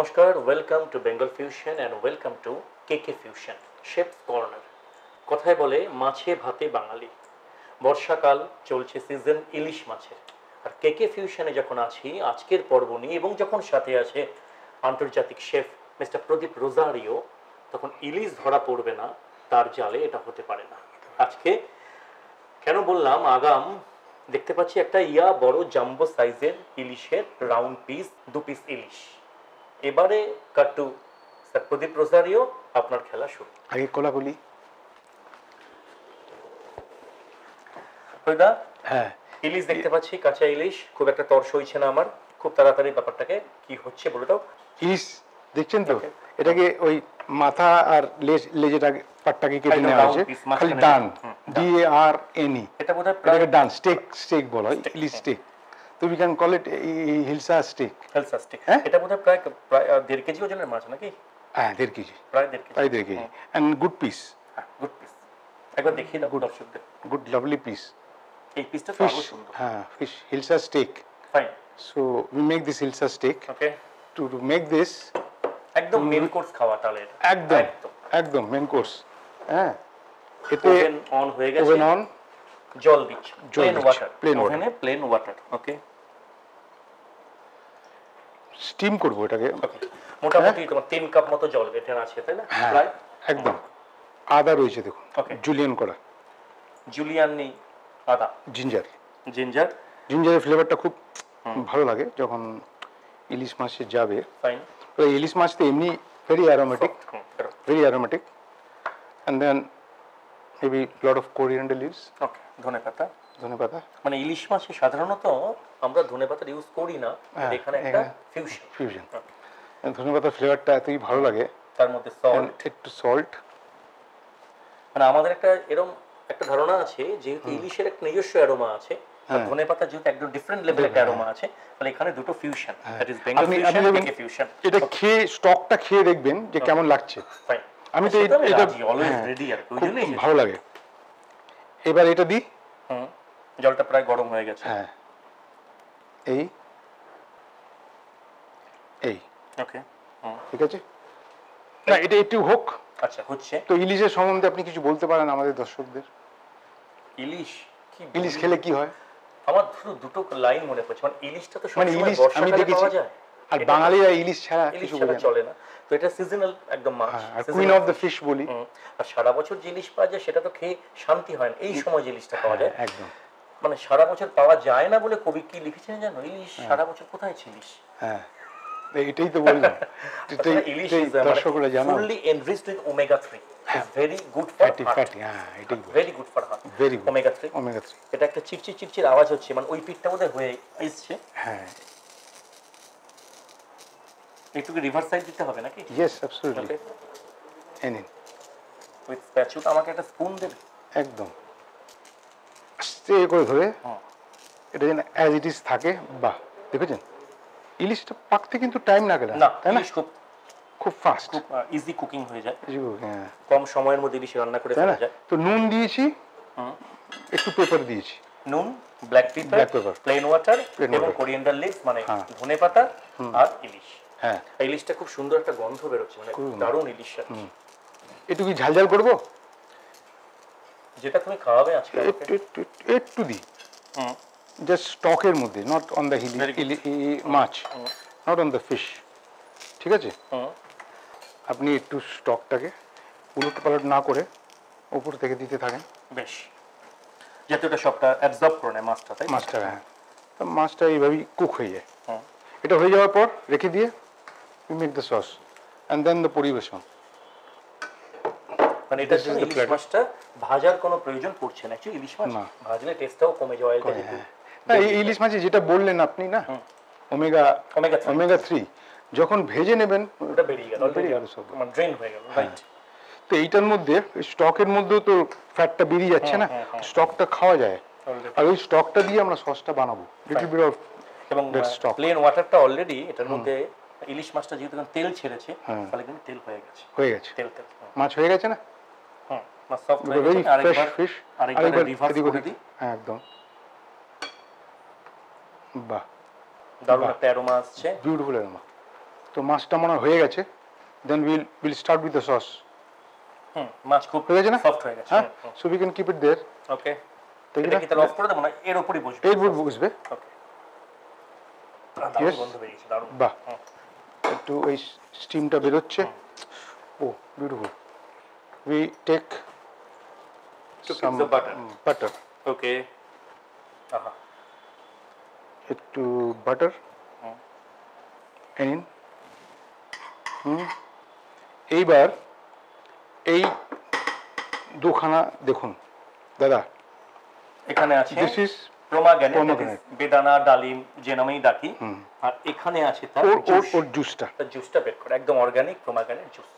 নমস্কার, welcome to Bengal fusion and welcome to কেকে fusion chefs corner. কথায় বলে মাছে ভাতে বাঙালি। বর্ষাকাল চলছে, সিজন ইলিশ মাছের। আর কেকে ফিউশনে যখন আছি আজকের পর্ব নিয়ে এবং যখন সাথে আছে আন্তর্জাতিক শেফ মিস্টার প্রদীপ রোজারিও, তখন ইলিশ ধরা পড়বে না তার জালে, এটা হতে পারে না। আজকে কেন বললাম, আগাম দেখতে পাচ্ছি একটা বড় জাম্বো সাইজের ইলিশের রাউন্ড পিস, 2 পিস ইলিশ। এবারে কাট্টু স্যার প্রদীপ রোজারিও, আপনার খেলা শুরু। আগে কোলাকুলি। হ্যাঁ, ইলিশ দেখতে পাচ্ছি, কাঁচা ইলিশ, খুব একটা তর সইছে না আমার। খুব তাড়াতাড়ি ব্যাপারটাকে কি হচ্ছে বলে দাও। ইলিশ দেখছেন তো, এটাকে ওই মাথা আর লেজের পাটটাকে কেটে নেওয়া হয়েছে, খালি ডান, DARNE, এটা বোধহয় এটাকে ডান স্টেক বলা হয়, ইলিশ স্টেক। তো we can call it hilsa steak. Hilsa steak, এটা বোধহয় প্রায় 1.5 কেজি ওজনের মাছ নাকি? হ্যাঁ, 1.5 কেজি, প্রায় 1.5 kg. And good piece. Good piece, একবার দেখিয়ে দাও দর্শকদের। Good lovely piece. এই পিসটা তো আরো সুন্দর। হ্যাঁ, fish hilsa steak. Fine. So we make this hilsa steak. Okay, to make this একদম মেন কোর্স খাওয়া তাহলে। একদম মেন কোর্স। হ্যাঁ, এতে ওভেন অন হয়ে গেছে, ওভেন অন, জল দিচ্ছি, প্লেন ওয়াটার, ওভেনে প্লেন ওয়াটার। ওকে, স্টিম করব এটাকে। মোটামুটি তোমার 3 কাপ মতো জল এখানে আছে, তাই না? প্রায় একদম। আদা রয়েছে দেখুন, জুলিয়ান করা, জুলিয়ানি আদা, জিঞ্জারের ফ্লেভারটা খুব ভালো লাগে যখন ইলিশ মাছে যাবে। ফাইন। তো ইলিশ মাছ তো এমনি very aromatic, and then maybe lot of coriander leaves. ওকে, ধনেপাতা। মানে ইলিশ মাছে সাধারণত আমরা ধনেপাতা ইউজ করি না, এখানে একটা ফিউশন। ধনেপাতার ফ্লেভারটা এতই ভালো লাগে, তার মধ্যে সল্ট, একটু সল্ট। মানে আমাদের একটা এরকম একটা ধারণা আছে, যেহেতু ইলিশের একটা নিজস্ব অ্যারোমা আছে, আর ধনেপাতা যেহেতু একদম ডিফারেন্ট লেভেলের একটা অ্যারোমা আছে, তাহলে এখানে দুটো fusion, that is Bengal fusion, কেকে ফিউশন। এটা খেয়ে স্টকটা খেয়ে দেখবেন যে কেমন লাগছে। ফাইন, আমি তো এটা অলওয়েজ রেডি, আর প্রয়োজনই ভালো লাগে। এবার এটা দি। জলটা প্রায় গরম হয়ে গেছে। হ্যাঁ, এই ওকে, ঠিক আছে। না, এটা একটু হোক। আচ্ছা, হচ্ছে। তো ইলিশের সম্বন্ধে আপনি কিছু বলতে পারেন আমাদের দর্শকদের? ইলিশ খেলে কি হয়? আমার শুধু দুটো লাইন মনে পড়ছে। মানে ইলিশটা তো সবসময় বর্ষাকালে পাওয়া যায়, আর বাঙালিরা ইলিশ ছাড়া কিছু চলে না। তো এটা সিজনাল একদম মাছ, আর কুইন অফ দ্য ফিশ বলি। আর সারা বছর যে ইলিশ পাওয়া যায় সেটা তো খেয়ে শান্তি হয় না। এই সময় যে ইলিশটা পাওয়া যায়, একদম মানে সারা বছর পাওয়া যায় না বলে কবি কি লিখেছেন জানো? ইলিশ সারা বছর কোথায় ছিলিস? হ্যাঁ, এটাই তো বললাম। ইলিশ দর্শকরা জানো, fully enriched with omega 3, very good for heart. হ্যাঁ, এটাই very good for heart, very good. Omega 3। এটা একটা চিরচির আওয়াজ হচ্ছে, মানে ওই পিঠটা বোধহয় হয়ে আসছে। হ্যাঁ, একটু রিভার্স সাইড দিতে হবে নাকি? Yes, absolutely. Any with spatula, আমাকে একটা স্পুন দেবে। একদম আস্তে করে ধরে এটা যেন অ্যাজ ইট ইজ থাকে। বাহ, দেখেছেন ইলিশটা পাকতে কিন্তু টাইম লাগে না, তাই না? খুব ফাস্ট, খুব ইজি কুকিং হয়ে যায়। হ্যাঁ, কম সময়ের মধ্যে ইলিশ রান্না করে ফেলা যায়। তো নুন দিয়েছি, একটু পেপার দিয়েছি, নুন, ব্ল্যাক পেপার, প্লেন ওয়াটার এবং কোরিয়ান্ডার লিভস, মানে ধনেপাতা আর ইলিশ। হ্যাঁ, ইলিশটা খুব সুন্দর একটা গন্ধ বেরোচ্ছে, মানে দারুণ ইলিশ। একটু কি ঝালঝাল করবো? যেটা তুমি খাওয়াবে আজকে, একটু দি, জাস্ট স্টকের মধ্যে, নট অন দ্য মাছ, নট অন দ্য ফিশ। ঠিক আছে, আপনি একটু স্টকটাকে উলট পালট না করে উপর থেকে দিতে থাকেন, বেশ, যাতে ওটা সবটা অ্যাবজর্ব করে নেয় মাছটা। তাই মাছটা, হ্যাঁ, মাছটা এইভাবেই কুক হয়ে যায়। এটা হয়ে যাওয়ার পর রেখে দিয়ে we make the sauce and then the পরিবেশন। মানে এটা ইলিশ মাছটা ভাজার কোনো প্রয়োজন পড়ছে না। অ্যাকচুয়ালি ইলিশ মাছ ভাজলে টেস্টটাও কমে যায়, অয়েলটা যেহেতু। না, এই ইলিশ মাছে যেটা বললেন আপনি না, ওমেগা 3, যখন ভেজে নেবেন ওটা বেরিয়ে গেল, সব মানে ড্রেন হয়ে গেল। রাইট। তো এইটার মধ্যে স্টকের মধ্যেও তো ফ্যাটটা বেরিয়ে যাচ্ছে না, স্টকটা খাওয়া যায়, আর ওই স্টকটা দিয়ে আমরা সসটা বানাবো। লিটল বিট অফ, এবং প্লেন ওয়াটারটা অলরেডি এটার মধ্যে, ইলিশ মাছটা যেহেতু তেল ছেড়েছে, ফলে কিন্তু তেল হয়ে গেছে, তেল মাছ হয়ে গেছে না। মাছ সফট হয়ে গেছে। আরেকবার ফিশ, আরেকবার রিভার্স করে দিই। একদম, বাহ, দারুণ একটা অ্যারোমা আসছে, বিউটিফুল অ্যারোমা। তো মাছটা মনে হয়ে গেছে, then will start with the sauce. মাছ খুব হয়ে গেছে না? সফট হয়ে গেছে। হ্যাঁ, so we can keep it there. Okay, এটা কি তাহলে অফ করে দেব না, এর উপরই বসবে? এর উপর বসবে। ওকে, দারুণ গন্ধ বেরিয়েছে, দারুণ। বাহ, একটু ওই স্টিমটা বেরোচ্ছে। Oh beautiful. We take some butter. Okay, আহা, একটু বাটার নিন। এইবার এই দুখানা দেখুন দাদা, এখানে আছে দিস ইজ পোমেগ্রানেট, বেদানা, ডালিম যে নামেই ডাকি, আর এখানে আছে তার ওর জুসটা, তার জুসটা বের করে, একদম অর্গানিক পোমেগ্রানেট জুস।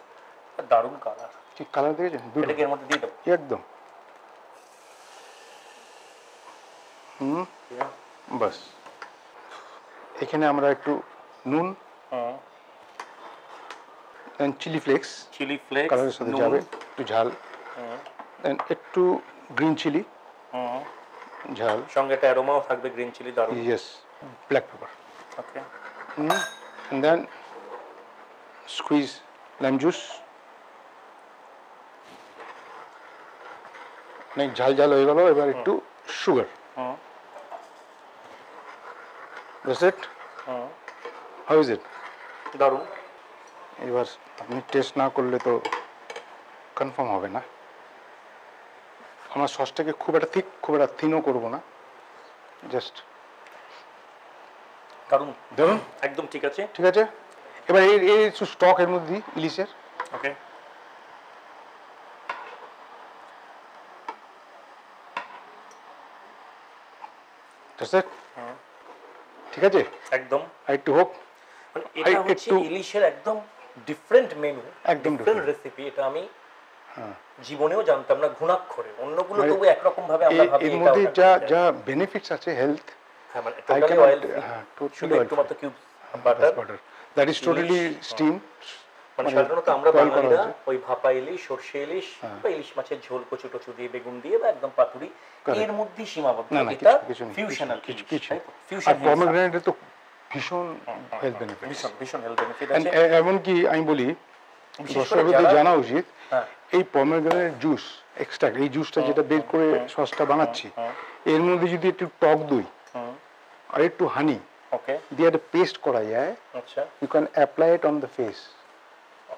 দারুণ কালার, ঠিক কালার দেখেছেন? এটাকে এর মধ্যে দিয়ে দেবো একদম। বাস, এখানে আমরা একটু নুন, দেন চিলি ফ্লেক্স কালারের সাথে যাবে, একটু ঝাল, দেন একটু গ্রিন চিলি ঝাল, সঙ্গে একটা অ্যারোমাও থাকবে গ্রিন চিলি, দারুণ। Yes, black pepper. Okay, and then squeeze lime juice. অনেক ঝাল ঝাল হয়ে গেল, এবার একটু sugar. That's it? How is it? দারুণ। এবার আপনি টেস্ট না করলে তো কনফার্ম হবে না। আমরা সসটাকে খুব একটা থিক, খুব একটা থিনও করবো না, জাস্ট দারুণ দেখুন, একদম ঠিক আছে। ঠিক আছে। এবার এই স্টক এর মধ্যে ইলিশের, ওকে, ঠিক আছে, একদম। আর একটু হোক। মানে এটা হচ্ছে ইলিশের একদম ডিফারেন্ট মেনু, একদম ডিফারেন্ট রেসিপি। এটা আমি জীবনেও জানতাম না ঘুণাক্ষরে। অন্যগুলো তবু একরকম ভাবে আমরা ভাবি। এর মধ্যে যা যা বেনিফিটস আছে হেলথ, হ্যাঁ, মানে টোটালি অয়েল ফ্রি, শুধু একটু মাত্র cube butter, that is totally steam. মানে সাধারণত আমরা বাঙালিরা ওই ভাপা ইলিশ, সরষে ইলিশ বা ইলিশ মাছের ঝোল কচু টচু দিয়ে, বেগুন দিয়ে বা একদম পাতুরি, এর মধ্যে সীমাবদ্ধ। এটা ফিউশনাল কিছু কিছু ফিউশন। আর পমেগ্রেনেটে তো ভীষণ হেলথ বেনিফিট, ভীষণ হেলথ বেনিফিট আছে। এমনকি আমি বলি দর্শকদের জানা উচিত, এই পমেগ্রেনেট জুস এক্সট্রাক্ট, এই জুসটা যেটা বের করে সসটা বানাচ্ছি, এর মধ্যে যদি একটু টক দই আর একটু হানি দিয়ে একটা পেস্ট করা যায়, আচ্ছা, you can apply it on the face,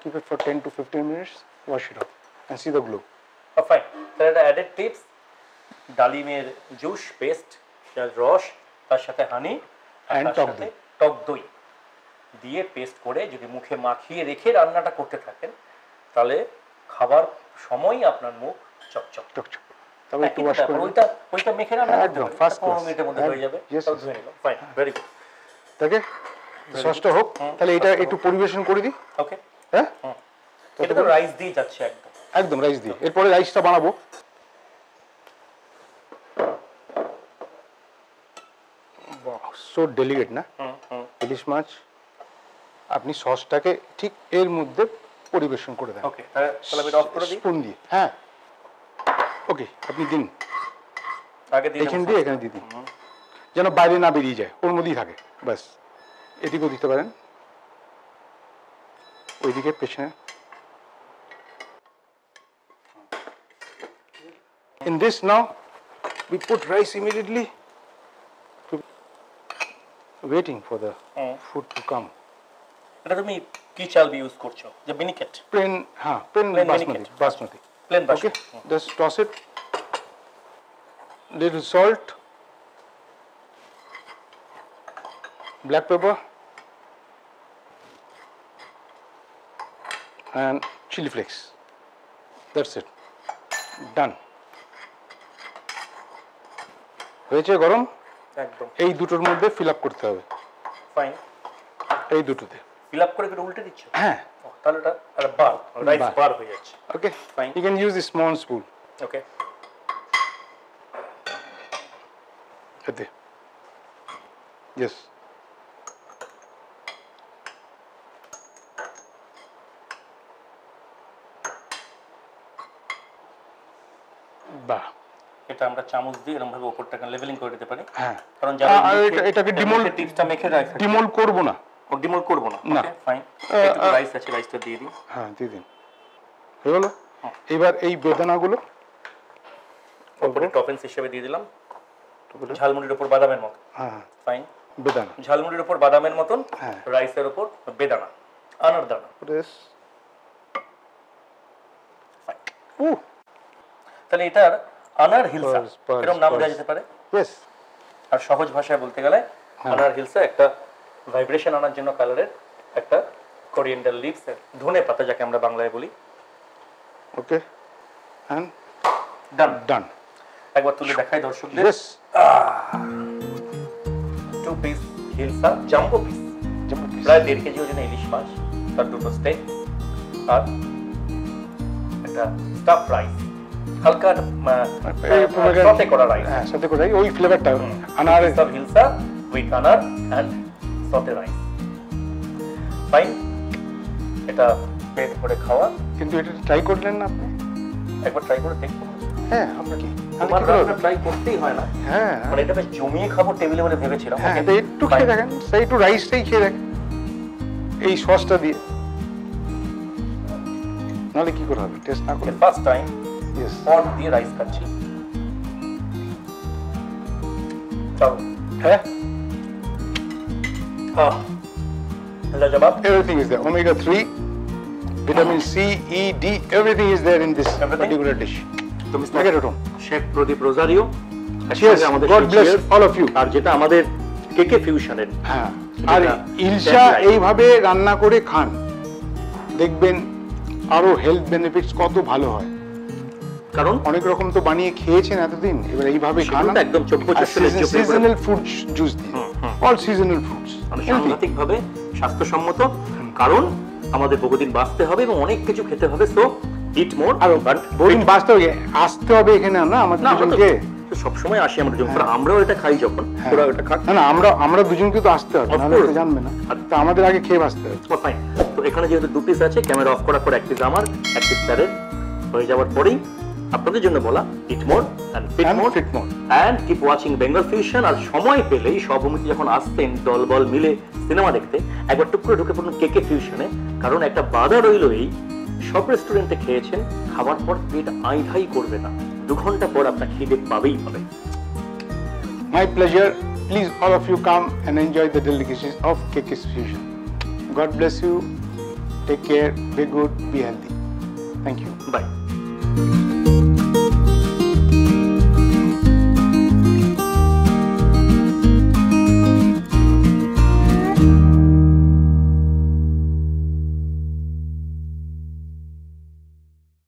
keep it for 10 to 15 minutes, wash it off and see the glow. Fine. তাহলে এটা অ্যাডেড টিপস, ডালিমের জুস পেস্ট, রস, তার সাথে হানি and টক দই দিয়ে পেস্ট করে যদি মুখে মাখিয়ে রেখে রান্নাটা করতে থাকেন, তাহলে খাবার সময় আপনার মুখ চকচক চকচক। তবে একটু ওয়াশ করে ওইটা মেখে রান্না করতে পারেন, 15 মিনিটের মধ্যে হয়ে যাবে। ধুয়ে নিলাম, ফাইন, ভেরি গুড। তাকে সসটা হোক, তাহলে এটা একটু পরিবেশন করে দিই। ওকে, হ্যাঁ, এটা তো রাইস দিয়ে যাচ্ছে একদম, একদম রাইস দিয়ে। এরপরে রাইসটা বানাবো। সো ডেলিকেট না ইলিশ মাছ, আপনি সসটাকে ঠিক এর মধ্যে পরিবেশন করে দেন। ওকে, তাহলে আমি অফ করে দিই স্পুন দিয়ে। হ্যাঁ, ওকে, আপনি দিন, আগে দিয়ে এখানে দিয়ে এখানে দিয়ে দিন, যেন বাইরে না বেরিয়ে যায়, ওর মধ্যেই থাকে। ব্যাস, এদিকেও দিতে পারেন, ওইদিকে পেছনে। In this now, we put rice immediately, waiting for the food to come. এটা তুমি কি চাল ইউজ করছো? যে মিনিকেট, Plain, হ্যাঁ, plain basmati. Plain basmati. Okay, just toss it. Little salt, black pepper, and chili flakes. That's it. Done. হয়েছে গরম, একদম এই দুটোর মধ্যে ফিল আপ করতে হবে। ফাইন, এই দুটোতে ফিল আপ করে করে উল্টে দিচ্ছ? হ্যাঁ, তাহলে এটা একটা বার, রাইস বার হয়ে যাচ্ছে। Okay, fine, you can use a small spoon. Okay, এতে yes, বাহ, এটা আমরা চামচ দিয়ে এরকম ভাবে উপরটাকে লেভেলিং করে দিতে পারি। হ্যাঁ, কারণ যারা এটাকে ডিমোল টিপসটা মেখে রাখে, ডিমোল করব না, ডিমোল্ড করব না। না। Okay fine. একটু রাইস আছে, রাইসটা দিয়ে দিই। হ্যাঁ দিয়ে দিন, হয়ে গেল। এবার এই বেদানাগুলো উপরে টপিংস হিসেবে দিয়ে দিলাম, ঝালমুড়ির উপর বাদামের মতো। হ্যাঁ ফাইন। বেদানা, ঝালমুড়ির উপর বাদামের মতন, হ্যাঁ। রাইসের উপর বেদানা, আনার দানা। প্রেস। তাহলে এটার আনার হিলসা এরকম নাম দেওয়া যেতে পারে। ইয়েস। আর সহজ ভাষায় বলতে গেলে আনার হিলসা একটা ভাইব্রেশন আনার জন্য কালারের একটা কোরিয়েন্ডার লিভস, ধনে পাতা যাকে আমরা বাংলায় বলি। ওকে এন্ড ডান। ডান। একবার তুলে দেখাই দর্শকদের। Yes. 2 piece hilsa, jumbo piece, প্রায় 1.5 কেজি ওজনের ইলিশ মাছ, তার দুটো স্টেক আর একটা স্টাফ রাইস, হালকা সতে করা রাইস। হ্যাঁ সতে করা ওই ফ্লেভারটা আনার হিলসা উইথ আনার এন্ড সতে রাইস। ফাইন। এটা পেট ভরে খাওয়া। কিন্তু এটা ট্রাই করলেন না আপনি? একবার ট্রাই করে দেখুন। হ্যাঁ আমরা কি আমার রান্না ট্রাই করতেই হয় না। হ্যাঁ মানে এটা বেশ জমিয়ে খাবো টেবিলে বলে ভেবেছিলাম। হ্যাঁ এটা একটু খেয়ে দেখেন, সেই একটু রাইসটাই খেয়ে দেখেন এই সসটা দিয়ে, নাহলে কি করে হবে টেস্ট না করে। ফার্স্ট টাইম ইয়েস পট দিয়ে রাইস খাচ্ছি। চলো। হ্যাঁ লাজবাব। everything is there, omega 3, vitamin C, E, D, everything is there in this particular dish. তো mister Make it at home. Chef Pradip Rozario, Cheers, God bless all of you. আর যেটা আমাদের কেকে ফিউশনের, হ্যাঁ আর ইলশা এইভাবে রান্না করে খান, দেখবেন আরো হেলথ বেনিফিটস কত ভালো হয়। কারণ অনেক রকম তো বানিয়ে খেয়েছেন এতদিন, এবার এইভাবে খান একদম সিজনাল ফুড জুস দিয়ে, অল সিজনাল ফ্রুটস, সাংঘাতিক ভাবে স্বাস্থ্যসম্মত। কারণ আমাদের বহুদিন বাঁচতে হবে এবং অনেক কিছু খেতে হবে। সো ইট মোর। আর বহুদিন বাঁচতে হবে, আসতে হবে এখানে না আমাদের দুজনকে। সবসময় আসি আমরা যখন, আমরাও এটা খাই যখন, ওরা এটা খাক। না আমরা দুজনকে তো আসতে হবে, নাহলে তো জানবে না। তো আমাদের আগে খেয়ে বাঁচতে হবে। ফাইন। তো এখানে যেহেতু 2 পিস আছে, ক্যামেরা অফ করার পর 1 পিস আমার, 1 পিস স্যারের হয়ে যাওয়ার পরেই আপনাদের জন্য বলা eat more and fit more and keep watching Bengal fusion. আর সময় পেলেই সহভূমিতে যখন আসতেন দলবল মিলে সিনেমা দেখতে, একবার টুক করে ঢুকে পড়ুন কেকে ফিউশনে। কারণ একটা বাধা রইল, এই সব রেস্টুরেন্টে খেয়েছেন, খাবার পর পেট আইধাই করবে না, 2 ঘন্টা পর আপনার খিদে পাবেই পাবে। My pleasure. Please all of you come and enjoy the delicacies of KK's Fusion. God bless you. Take care. Be good. Be healthy. Thank you. Bye.